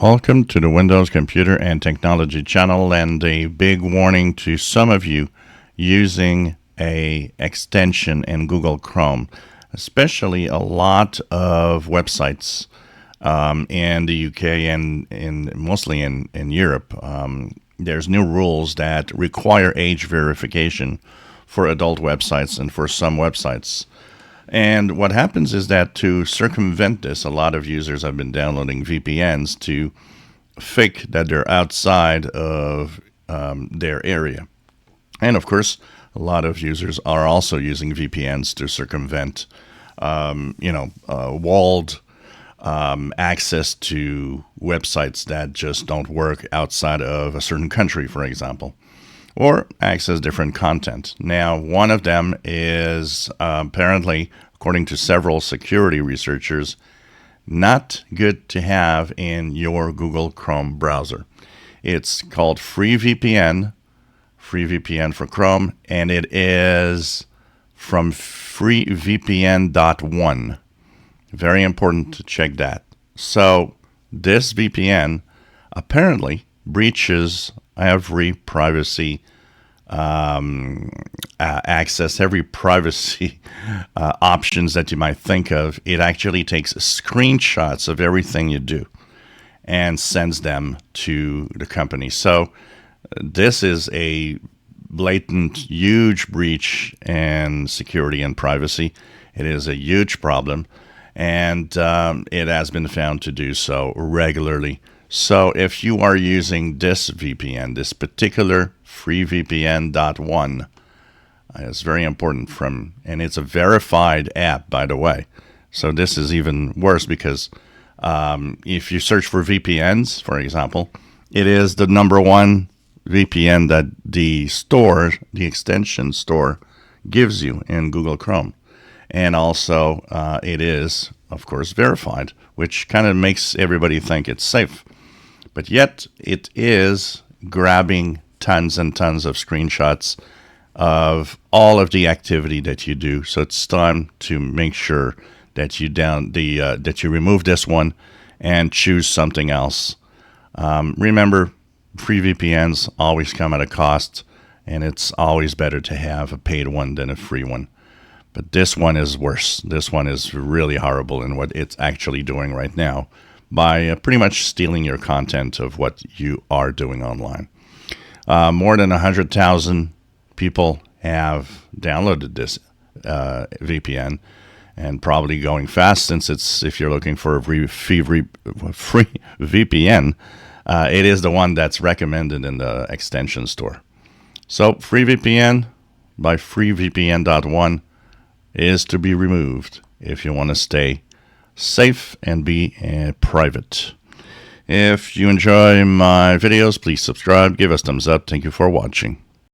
Welcome to the Windows Computer and Technology channel, and a big warning to some of you using a extension in Google Chrome, especially a lot of websites in the UK and mostly in Europe. There's new rules that require age verification for adult websites and for some websites. And what happens is that to circumvent this, a lot of users have been downloading VPNs to fake that they're outside of their area. And of course, a lot of users are also using VPNs to circumvent, walled access to websites that just don't work outside of a certain country, for example, or access different content. Now, one of them is apparently, according to several security researchers, not good to have in your Google Chrome browser. It's called FreeVPN for Chrome, and it is from FreeVPN.one. Very important to check that. So this VPN apparently breaches every privacy access, every privacy options that you might think of. It actually takes screenshots of everything you do and sends them to the company. So this is a blatant, huge breach in security and privacy. It is a huge problem, and it has been found to do so regularly. So if you are using this VPN, this particular FreeVPN.one, it's very important and it's a verified app, by the way. So this is even worse because if you search for VPNs, for example, it is the number one VPN that the extension store gives you in Google Chrome. And also it is, of course, verified, which kind of makes everybody think it's safe. But yet it is grabbing tons and tons of screenshots of all of the activity that you do. So it's time to make sure that you remove this one and choose something else. Remember, free VPNs always come at a cost, and it's always better to have a paid one than a free one. But this one is worse. This one is really horrible in what it's actually doing right now by pretty much stealing your content of what you are doing online. More than 100,000 people have downloaded this VPN, and probably going fast, since if you're looking for a free VPN, it is the one that's recommended in the extension store. So FreeVPN by FreeVPN.one is to be removed if you want to stay safe and be private. If you enjoy my videos, please subscribe, give us thumbs up. Thank you for watching.